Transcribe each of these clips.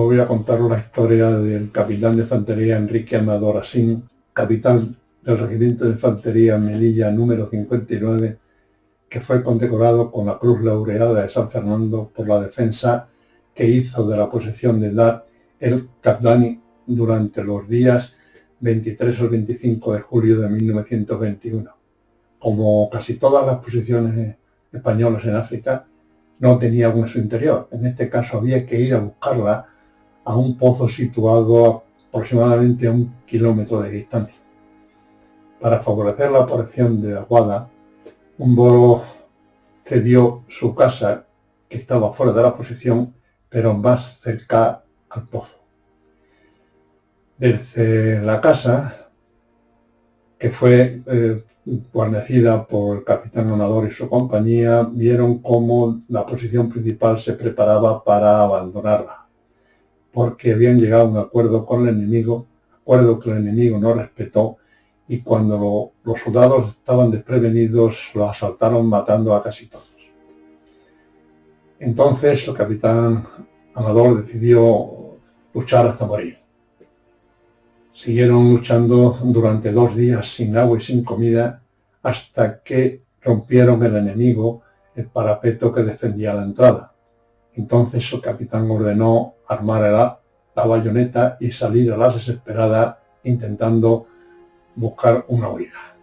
voy a contar la historia del capitán de infantería Enrique Amador Asín, capitán del Regimiento de Infantería Melilla número 59, que fue condecorado con la Cruz Laureada de San Fernando por la defensa que hizo de la posesión de Dar el Qadani durante los días 23 al 25 de julio de 1921. Como casi todas las posiciones españolas en África, no tenía agua en su interior. En este caso había que ir a buscarla a un pozo situado aproximadamente a 1 kilómetro de distancia. Para favorecer la obtención de aguada, un moro cedió su casa, que estaba fuera de la posición, pero más cerca al pozo. Desde la casa, que fue guarnecida por el capitán Amador y su compañía, vieron cómo la posición principal se preparaba para abandonarla, porque habían llegado a un acuerdo con el enemigo, acuerdo que el enemigo no respetó, y cuando los soldados estaban desprevenidos, lo asaltaron matando a casi todos. Entonces el capitán Amador decidió luchar hasta morir. Siguieron luchando durante 2 días sin agua y sin comida, hasta que rompieron el enemigo el parapeto que defendía la entrada. Entonces el capitán ordenó armar la bayoneta y salir a la desesperada, intentando buscar una huida.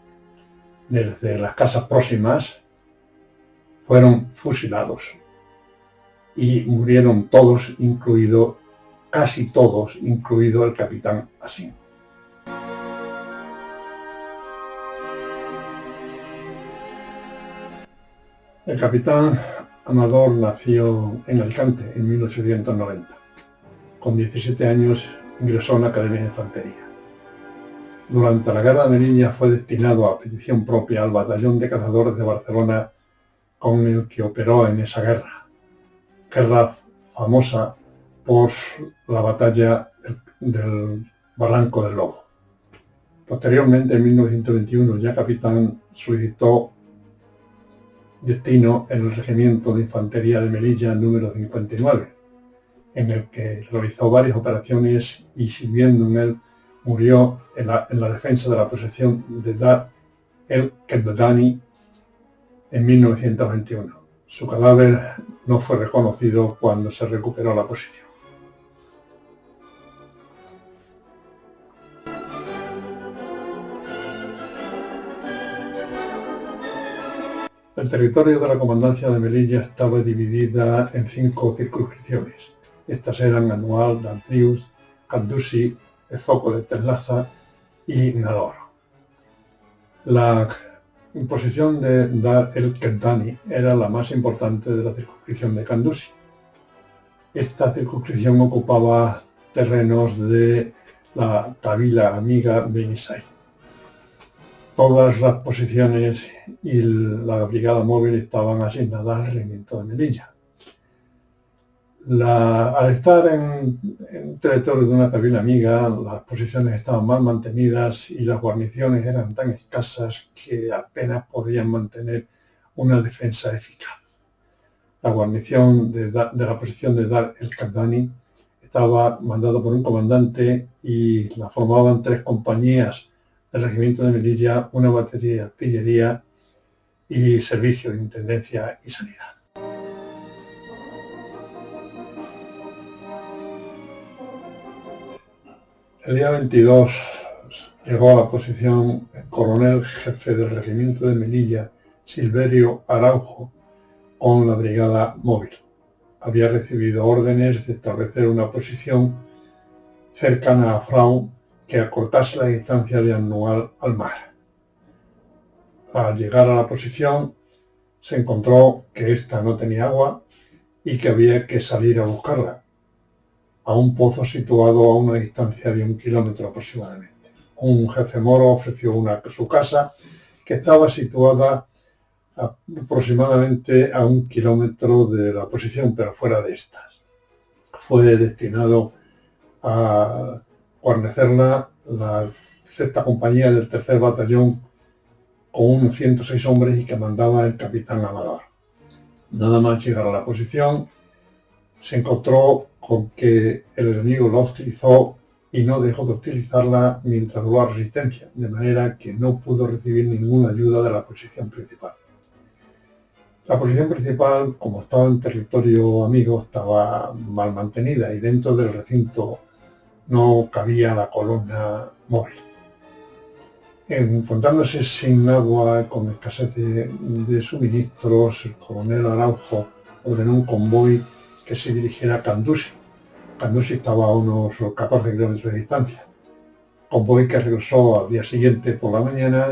Desde las casas próximas fueron fusilados y murieron todos, casi todos, incluido el capitán Asín. El capitán Amador nació en Alicante en 1890. Con 17 años ingresó en la Academia de Infantería. Durante la Guerra de Melilla fue destinado a petición propia al Batallón de Cazadores de Barcelona, con el que operó en esa guerra famosa por la batalla del Barranco del Lobo. Posteriormente, en 1921, ya capitán, solicitó destino en el Regimiento de Infantería de Melilla número 59, en el que realizó varias operaciones y, sirviendo en él, murió en la defensa de la posesión de Dar el Qadani en 1921. Su cadáver no fue reconocido cuando se recuperó la posición. El territorio de la comandancia de Melilla estaba dividida en 5 circunscripciones. Estas eran Anual, Dantrius, Candusi, el Zoco de Telaza y Nador. La posición de Dar el Qadani era la más importante de la circunscripción de Candusi. Esta circunscripción ocupaba terrenos de la Kabila amiga Beni Said. Todas las posiciones y la brigada móvil estaban asignadas al regimiento de Melilla. Al estar en territorio de una Kabila amiga, las posiciones estaban mal mantenidas y las guarniciones eran tan escasas que apenas podían mantener una defensa eficaz. La guarnición de la posición de Dar el Qadani estaba mandada por un comandante y la formaban 3 compañías del regimiento de Melilla, una batería de artillería y servicio de intendencia y sanidad. El día 22 llegó a la posición el coronel jefe del regimiento de Melilla, Silverio Araujo, con la brigada móvil. Había recibido órdenes de establecer una posición cercana a Fraun que acortase la distancia de Anual al mar. Al llegar a la posición, se encontró que ésta no tenía agua y que había que salir a buscarla a un pozo situado a una distancia de 1 kilómetro aproximadamente. Un jefe moro ofreció su casa, que estaba situada aproximadamente a 1 kilómetro de la posición, pero fuera de estas. Fue destinado a guarnecerla la 6ª compañía del 3er batallón, con unos 106 hombres, y que mandaba el capitán Amador. Nada más llegar a la posición, se encontró con que el enemigo la utilizó y no dejó de utilizarla mientras duró la resistencia, de manera que no pudo recibir ninguna ayuda de la posición principal. La posición principal, como estaba en territorio amigo, estaba mal mantenida y dentro del recinto no cabía la columna móvil. Encontrándose sin agua, con escasez de suministros, el coronel Araujo ordenó un convoy que se dirigiera a Candusi. Candusi estaba a unos 14 kilómetros de distancia. Convoy que regresó al día siguiente por la mañana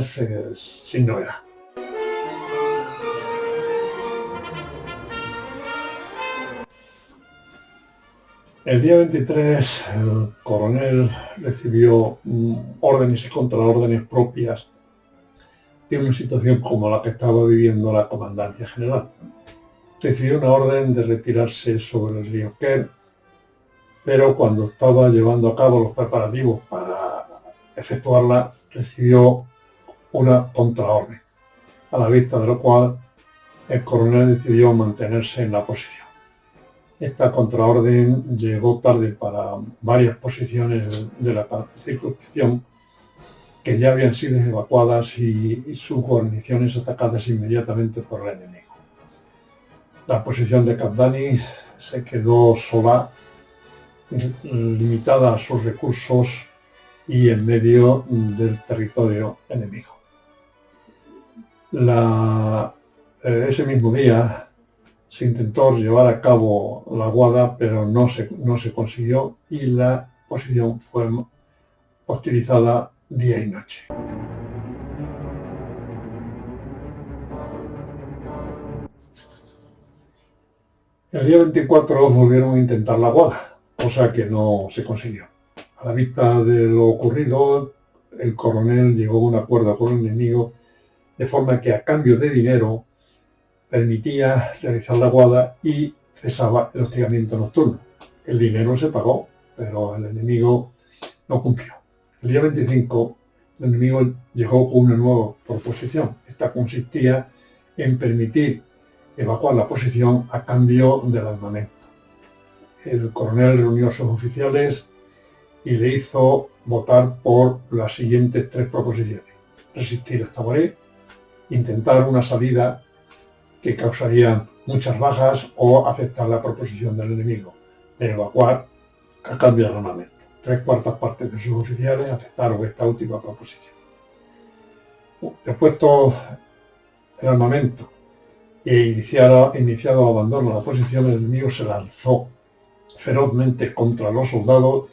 sin novedad. El día 23 el coronel recibió órdenes y contraórdenes propias de una situación como la que estaba viviendo la comandancia general. Recibió una orden de retirarse sobre el río Quer, pero cuando estaba llevando a cabo los preparativos para efectuarla, recibió una contraorden, a la vista de lo cual el coronel decidió mantenerse en la posición. Esta contraorden llegó tarde para varias posiciones de la circunscripción que ya habían sido evacuadas y sus guarniciones atacadas inmediatamente por el enemigo. La posición de Cabdani se quedó sola, limitada a sus recursos y en medio del territorio enemigo. Ese mismo día se intentó llevar a cabo la guada, pero no se consiguió y la posición fue hostilizada día y noche. El día 24 volvieron a intentar la guada, cosa que no se consiguió. A la vista de lo ocurrido, el coronel llegó a un acuerdo con el enemigo, de forma que a cambio de dinero permitía realizar la guada y cesaba el hostigamiento nocturno. El dinero se pagó, pero el enemigo no cumplió. El día 25 el enemigo llegó con una nueva proposición. Esta consistía en permitir evacuar la posición a cambio del armamento. El coronel reunió a sus oficiales y le hizo votar por las siguientes tres proposiciones: resistir hasta morir, intentar una salida que causaría muchas bajas o aceptar la proposición del enemigo de evacuar a cambio del armamento. 3/4 partes de sus oficiales aceptaron esta última proposición. Depuesto el armamento e iniciado el abandono de la posición, el enemigo se lanzó ferozmente contra los soldados,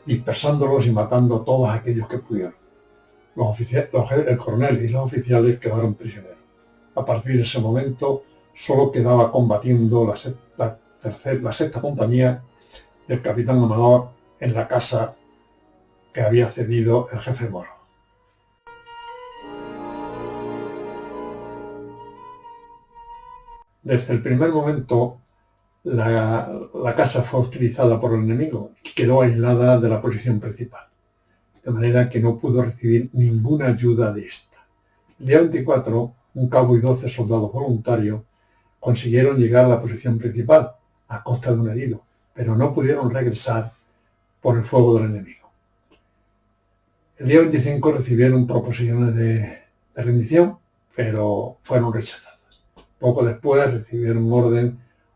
dispersándolos y matando a todos aquellos que pudieron. El coronel y los oficiales quedaron prisioneros. A partir de ese momento solo quedaba combatiendo la sexta compañía del capitán Amador en la casa que había cedido el jefe Moro. Desde el primer momento la casa fue utilizada por el enemigo y quedó aislada de la posición principal, de manera que no pudo recibir ninguna ayuda de esta. El día 24, un cabo y 12 soldados voluntarios consiguieron llegar a la posición principal a costa de un herido, pero no pudieron regresar por el fuego del enemigo. El día 25 recibieron proposiciones de rendición, pero fueron rechazadas. Poco después recibieron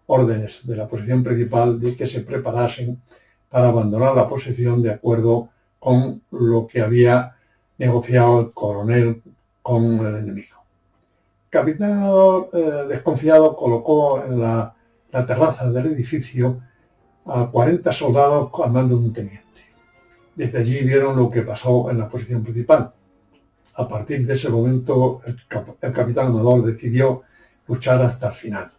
órdenes de la posición principal de que se preparasen para abandonar la posición de acuerdo con lo que había negociado el coronel con el enemigo. El capitán desconfiado colocó en la terraza del edificio a 40 soldados al mando de un teniente. Desde allí vieron lo que pasó en la posición principal. A partir de ese momento, el capitán Amador decidió luchar hasta el final.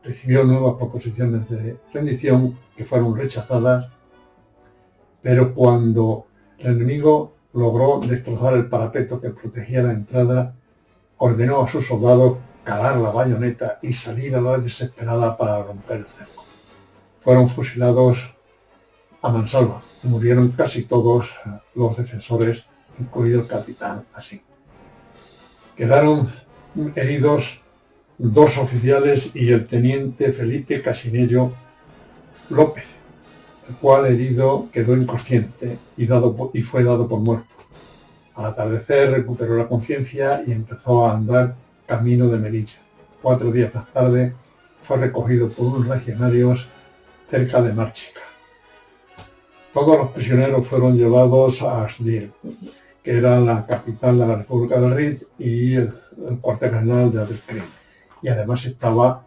Recibió nuevas proposiciones de rendición que fueron rechazadas, pero cuando el enemigo logró destrozar el parapeto que protegía la entrada, ordenó a sus soldados calar la bayoneta y salir a la desesperada para romper el cerco. Fueron fusilados a mansalva y murieron casi todos los defensores, incluido el capitán Asín. Quedaron heridos 2 oficiales y el teniente Felipe Casinello, López, el cual herido quedó inconsciente y fue dado por muerto. Al atardecer recuperó la conciencia y empezó a andar camino de Melilla. 4 días más tarde fue recogido por unos legionarios cerca de Márchica. Todos los prisioneros fueron llevados a Asdil, que era la capital de la República del Rin y el cuartel general de Abdelkrim. Y además estaba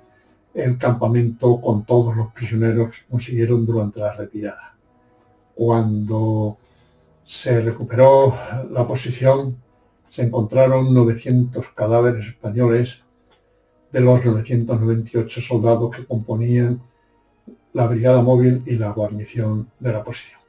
el campamento con todos los prisioneros que consiguieron durante la retirada. Cuando se recuperó la posición, se encontraron 900 cadáveres españoles de los 998 soldados que componían la brigada móvil y la guarnición de la posición.